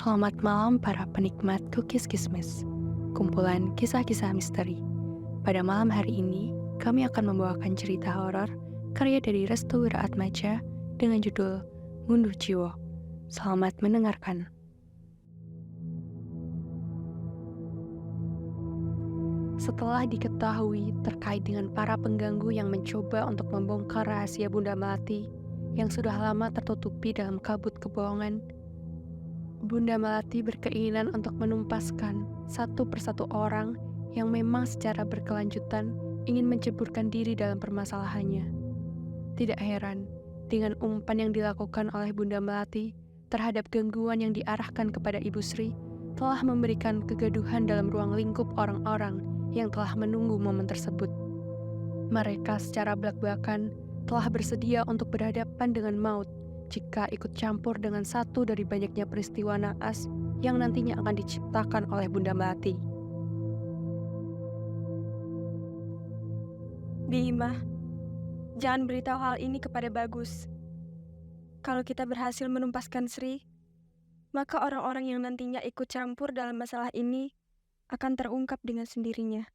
Selamat malam para penikmat cookies kismis, kumpulan kisah-kisah misteri. Pada malam hari ini, kami akan membawakan cerita horor karya dari Restu Wiraatmaja dengan judul Ngunduh Jiwa. Selamat mendengarkan. Setelah diketahui terkait dengan para pengganggu yang mencoba untuk membongkar rahasia Bunda Melati yang sudah lama tertutupi dalam kabut kebohongan, Bunda Melati berkeinginan untuk menumpaskan satu persatu orang yang memang secara berkelanjutan ingin menceburkan diri dalam permasalahannya. Tidak heran, dengan umpan yang dilakukan oleh Bunda Melati terhadap gangguan yang diarahkan kepada Ibu Sri telah memberikan kegaduhan dalam ruang lingkup orang-orang yang telah menunggu momen tersebut. Mereka secara belak-belakan telah bersedia untuk berhadapan dengan maut jika ikut campur dengan satu dari banyaknya peristiwa naas yang nantinya akan diciptakan oleh Bunda Melati. Bima, jangan beritahu hal ini kepada Bagus. Kalau kita berhasil menumpaskan Sri, maka orang-orang yang nantinya ikut campur dalam masalah ini akan terungkap dengan sendirinya.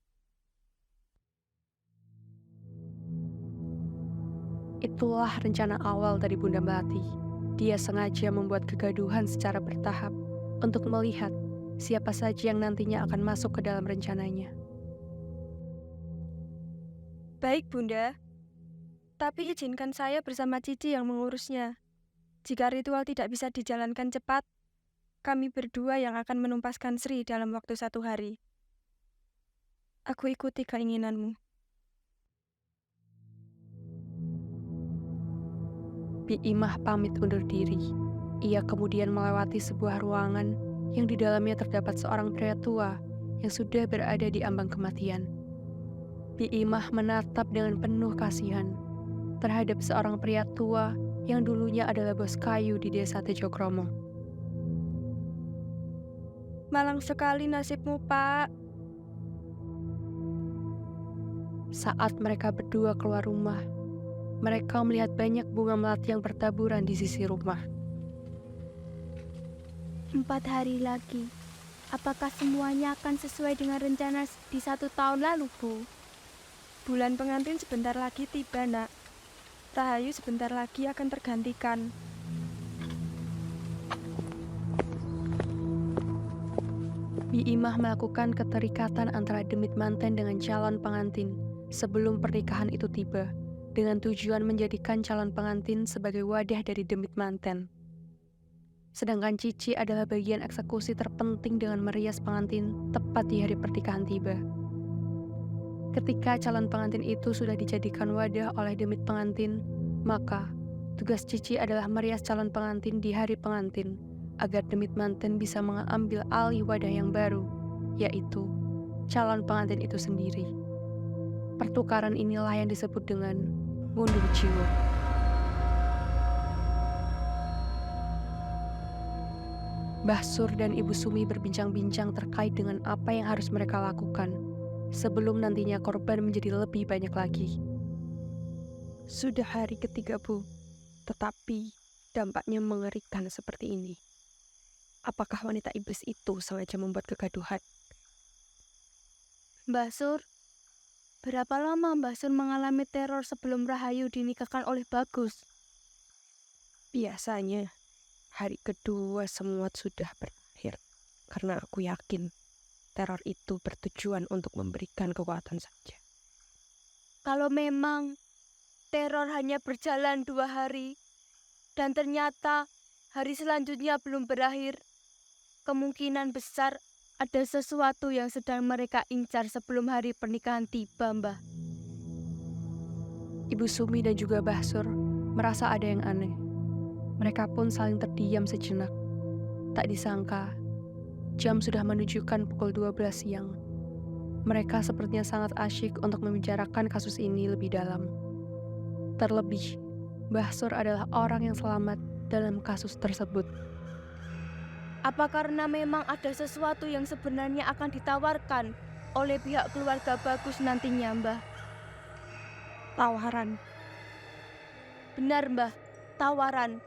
Itulah rencana awal dari Bunda Melati. Dia sengaja membuat kegaduhan secara bertahap untuk melihat siapa saja yang nantinya akan masuk ke dalam rencananya. Baik, Bunda. Tapi izinkan saya bersama Cici yang mengurusnya. Jika ritual tidak bisa dijalankan cepat, kami berdua yang akan menumpaskan Sri dalam waktu 1 hari. Aku ikuti keinginanmu. Bi Imah pamit undur diri. Ia kemudian melewati sebuah ruangan yang di dalamnya terdapat seorang pria tua yang sudah berada di ambang kematian. Bi Imah menatap dengan penuh kasihan terhadap seorang pria tua yang dulunya adalah bos kayu di desa Tejokromo. Malang sekali nasibmu, Pak. Saat mereka berdua keluar rumah, mereka melihat banyak bunga melati yang bertaburan di sisi rumah. 4 hari lagi. Apakah semuanya akan sesuai dengan rencana di 1 tahun lalu, Bu? Bulan pengantin sebentar lagi tiba, Nak. Rahayu sebentar lagi akan tergantikan. Bi Imah melakukan keterikatan antara demit manten dengan calon pengantin sebelum pernikahan itu tiba, dengan tujuan menjadikan calon pengantin sebagai wadah dari demit manten. Sedangkan Cici adalah bagian eksekusi terpenting dengan merias pengantin tepat di hari pernikahan tiba. Ketika calon pengantin itu sudah dijadikan wadah oleh demit pengantin, maka tugas Cici adalah merias calon pengantin di hari pengantin agar demit manten bisa mengambil alih wadah yang baru, yaitu calon pengantin itu sendiri. Pertukaran inilah yang disebut dengan ngunduh jiwa. Mbah Sur dan Ibu Sumi berbincang-bincang terkait dengan apa yang harus mereka lakukan sebelum nantinya korban menjadi lebih banyak lagi. Sudah hari ketiga, Bu, tetapi dampaknya mengerikan seperti ini. Apakah wanita iblis itu sengaja membuat kegaduhan? Mbah Sur, berapa lama Mbah Sur mengalami teror sebelum Rahayu dinikahkan oleh Bagus? Biasanya, hari kedua semua sudah berakhir. Karena aku yakin teror itu bertujuan untuk memberikan kekuatan saja. Kalau memang teror hanya berjalan 2 hari dan ternyata hari selanjutnya belum berakhir, kemungkinan besar ada sesuatu yang sedang mereka incar sebelum hari pernikahan tiba, Mbah. Ibu Sumi dan juga Mbah Sur merasa ada yang aneh. Mereka pun saling terdiam sejenak. Tak disangka, jam sudah menunjukkan pukul 12 siang. Mereka sepertinya sangat asyik untuk membicarakan kasus ini lebih dalam. Terlebih, Mbah Sur adalah orang yang selamat dalam kasus tersebut. Apa karena memang ada sesuatu yang sebenarnya akan ditawarkan oleh pihak keluarga Bagus nantinya, Mbah? Tawaran. Benar, Mbah, tawaran.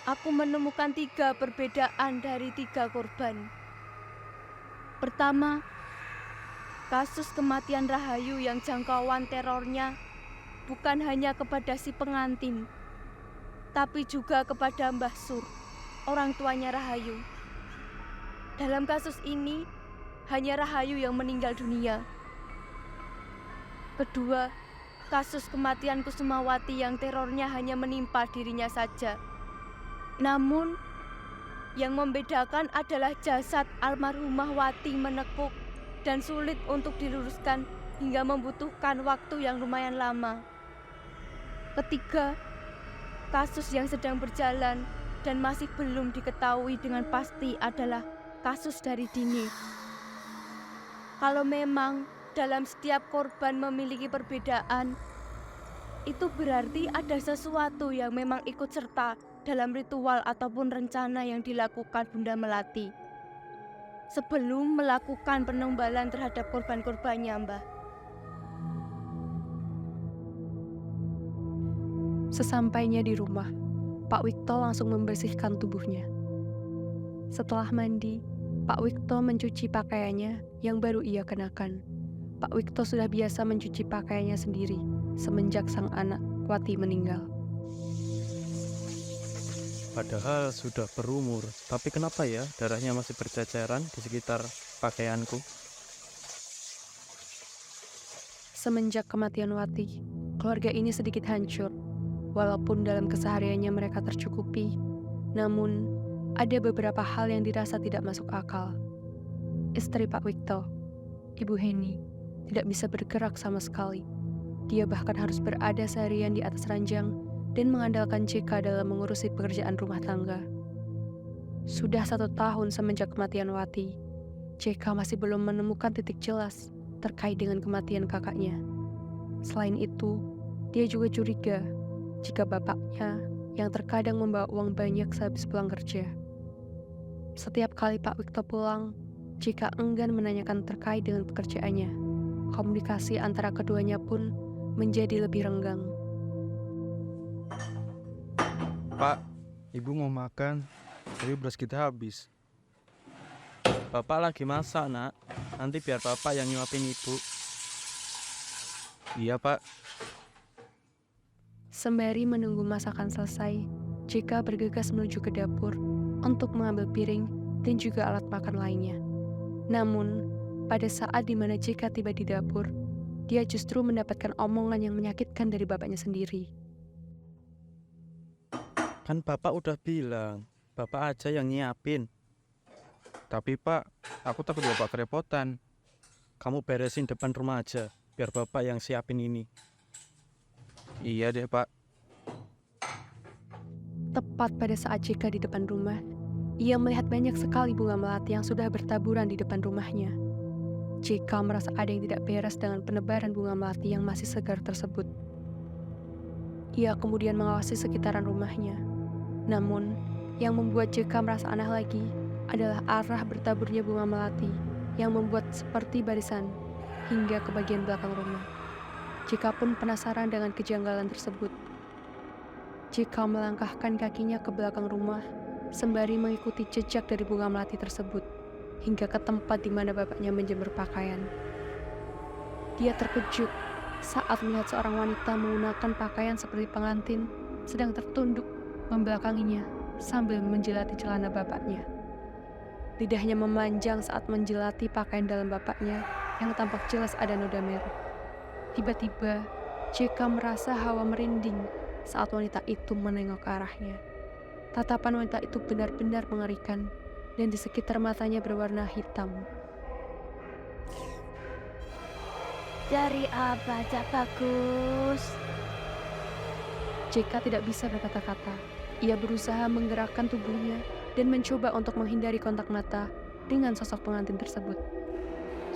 aku menemukan 3 perbedaan dari 3 korban. Pertama, kasus kematian Rahayu yang jangkauan terornya bukan hanya kepada si pengantin, tapi juga kepada Mbah Sur, orang tuanya Rahayu. Dalam kasus ini, hanya Rahayu yang meninggal dunia. Kedua, kasus kematian Kusumawati yang terornya hanya menimpa dirinya saja. Namun, yang membedakan adalah jasad almarhumah Wati menekuk dan sulit untuk diluruskan hingga membutuhkan waktu yang lumayan lama. Ketiga, kasus yang sedang berjalan dan masih belum diketahui dengan pasti adalah kasus dari Dini. Kalau memang dalam setiap korban memiliki perbedaan, itu berarti ada sesuatu yang memang ikut serta dalam ritual ataupun rencana yang dilakukan Bunda Melati sebelum melakukan penombalan terhadap korban-korbannya, Mbah. Sesampainya di rumah, Pak Wikto langsung membersihkan tubuhnya. Setelah mandi, Pak Wikto mencuci pakaiannya yang baru ia kenakan. Pak Wikto sudah biasa mencuci pakaiannya sendiri semenjak sang anak Wati meninggal. Padahal sudah berumur, tapi kenapa ya darahnya masih berceceran di sekitar pakaianku? Semenjak kematian Wati, keluarga ini sedikit hancur. Walaupun dalam kesehariannya mereka tercukupi, namun ada beberapa hal yang dirasa tidak masuk akal. Istri Pak Wikto, Ibu Heni, tidak bisa bergerak sama sekali. Dia bahkan harus berada seharian di atas ranjang dan mengandalkan JK dalam mengurusi pekerjaan rumah tangga. Sudah 1 tahun semenjak kematian Wati, JK masih belum menemukan titik jelas terkait dengan kematian kakaknya. Selain itu, dia juga curiga jika bapaknya yang terkadang membawa uang banyak sehabis pulang kerja. Setiap kali Pak Wikto pulang, JK enggan menanyakan terkait dengan pekerjaannya. Komunikasi antara keduanya pun menjadi lebih renggang. Pak, Ibu mau makan, tapi beras kita habis. Bapak lagi masak, Nak. Nanti biar Bapak yang nyuapin Ibu. Iya, Pak. Sembari menunggu masakan selesai, JK bergegas menuju ke dapur untuk mengambil piring dan juga alat makan lainnya. Namun, pada saat di mana JK tiba di dapur, dia justru mendapatkan omongan yang menyakitkan dari bapaknya sendiri. Kan Bapak udah bilang, Bapak aja yang nyiapin. Tapi Pak, aku takut Bapak kerepotan. Kamu beresin depan rumah aja, biar Bapak yang siapin ini. Iya deh, Pak. Tepat pada saat JK di depan rumah, ia melihat banyak sekali bunga melati yang sudah bertaburan di depan rumahnya. JK merasa ada yang tidak beres dengan penebaran bunga melati yang masih segar tersebut. Ia kemudian mengawasi sekitaran rumahnya. Namun, yang membuat JK merasa aneh lagi adalah arah bertaburnya bunga melati yang membuat seperti barisan hingga ke bagian belakang rumah. JK pun penasaran dengan kejanggalan tersebut. JK melangkahkan kakinya ke belakang rumah sembari mengikuti jejak dari bunga melati tersebut hingga ke tempat di mana bapaknya menjemur pakaian. Dia terkejut saat melihat seorang wanita menggunakan pakaian seperti pengantin sedang tertunduk membelakanginya sambil menjilati celana bapaknya. Lidahnya memanjang saat menjilati pakaian dalam bapaknya yang tampak jelas ada noda merah. Tiba-tiba, JK merasa hawa merinding saat wanita itu menengok ke arahnya. Tatapan wanita itu benar-benar mengerikan dan di sekitar matanya berwarna hitam. Dari apa, Cak Bagus? JK tidak bisa berkata-kata. Ia berusaha menggerakkan tubuhnya dan mencoba untuk menghindari kontak mata dengan sosok pengantin tersebut.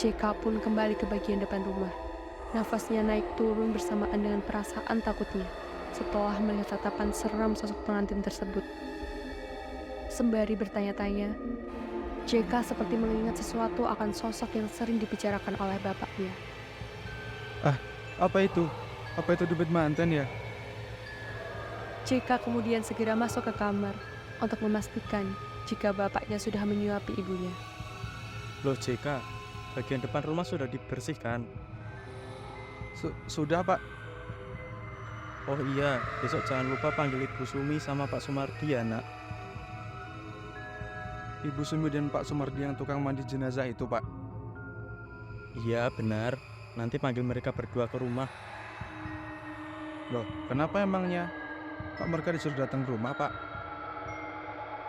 JK pun kembali ke bagian depan rumah. Nafasnya naik turun bersamaan dengan perasaan takutnya setelah melihat tatapan seram sosok pengantin tersebut. Sembari bertanya-tanya, JK seperti mengingat sesuatu akan sosok yang sering dibicarakan oleh bapaknya. Apa itu? Apa itu dompet mantan ya? JK kemudian segera masuk ke kamar untuk memastikan jika bapaknya sudah menyuapi ibunya. Loh JK, bagian depan rumah sudah dibersihkan. Sudah, Pak. Oh iya, besok jangan lupa panggil Ibu Sumi sama Pak Sumardi ya, Nak. Ibu Sumi dan Pak Sumardi yang tukang mandi jenazah itu, Pak. Iya, benar. Nanti panggil mereka berdua ke rumah. Loh, kenapa emangnya? Kok mereka disuruh datang ke rumah, Pak?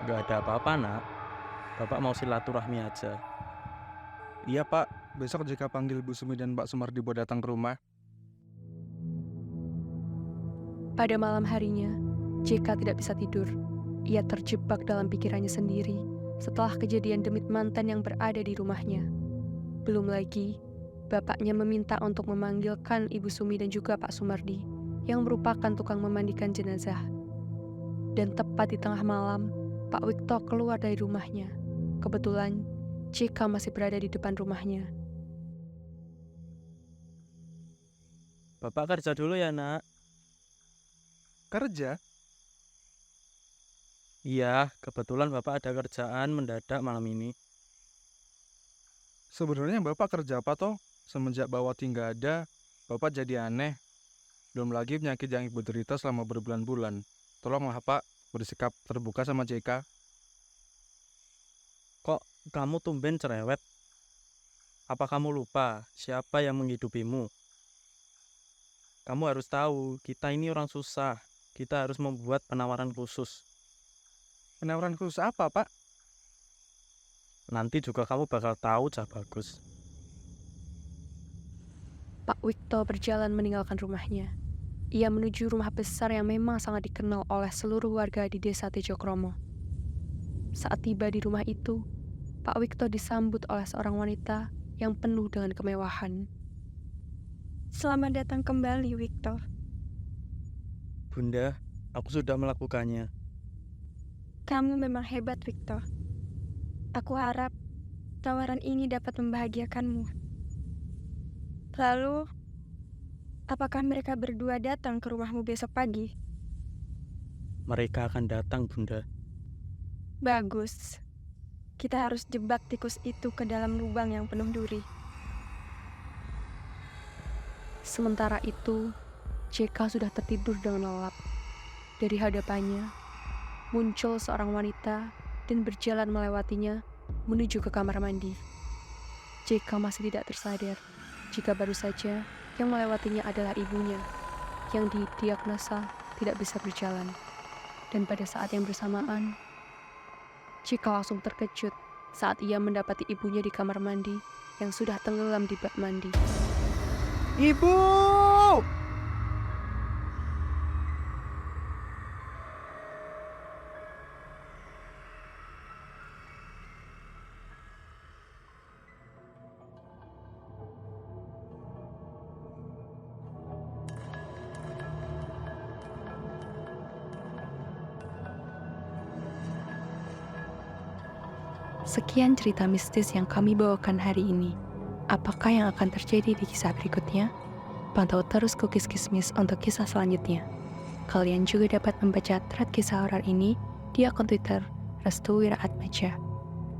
Gak ada apa-apa, Nak. Bapak mau silaturahmi aja. Iya, Pak. Besok jika panggil Bu Sumi dan Pak Sumardi buat datang ke rumah. Pada malam harinya, JK tidak bisa tidur. Ia terjebak dalam pikirannya sendiri setelah kejadian demit mantan yang berada di rumahnya. Belum lagi, bapaknya meminta untuk memanggilkan Ibu Sumi dan juga Pak Sumardi, yang merupakan tukang memandikan jenazah. Dan tepat di tengah malam, Pak Wikto keluar dari rumahnya. Kebetulan, JK masih berada di depan rumahnya. Bapak kerja dulu ya, Nak. Kerja? Iya, kebetulan Bapak ada kerjaan mendadak malam ini. Sebenarnya Bapak kerja apa toh? Semenjak Bawati nggak ada, Bapak jadi aneh. Belum lagi penyakit yang Ibu derita selama berbulan-bulan. Tolonglah Pak, bersikap terbuka sama JK. Kok kamu tumben cerewet? Apa kamu lupa siapa yang menghidupimu? Kamu harus tahu, kita ini orang susah. Kita harus membuat penawaran khusus. Penawaran khusus apa, Pak? Nanti juga kamu bakal tahu, Cah Bagus. Pak Wikto berjalan meninggalkan rumahnya. Ia menuju rumah besar yang memang sangat dikenal oleh seluruh warga di desa Tejokromo. Saat tiba di rumah itu, Pak Wikto disambut oleh seorang wanita yang penuh dengan kemewahan. Selamat datang kembali, Wikto. Bunda, aku sudah melakukannya. Kamu memang hebat, Wikto. Aku harap tawaran ini dapat membahagiakanmu. Lalu, apakah mereka berdua datang ke rumahmu besok pagi? Mereka akan datang, Bunda. Bagus. Kita harus jebak tikus itu ke dalam lubang yang penuh duri. Sementara itu, JK sudah tertidur dengan lelap. Dari hadapannya, muncul seorang wanita dan berjalan melewatinya menuju ke kamar mandi. JK masih tidak tersadar jika baru saja yang melewatinya adalah ibunya yang didiagnosa tidak bisa berjalan. Dan pada saat yang bersamaan, JK langsung terkejut saat ia mendapati ibunya di kamar mandi yang sudah tenggelam di bak mandi. Ibu! Sekian cerita mistis yang kami bawakan hari ini. Apakah yang akan terjadi di kisah berikutnya? Pantau terus Cookies Kismis untuk kisah selanjutnya. Kalian juga dapat membaca thread kisah horor ini di akun Twitter Restu Wiraatmaja.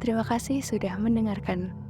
Terima kasih sudah mendengarkan.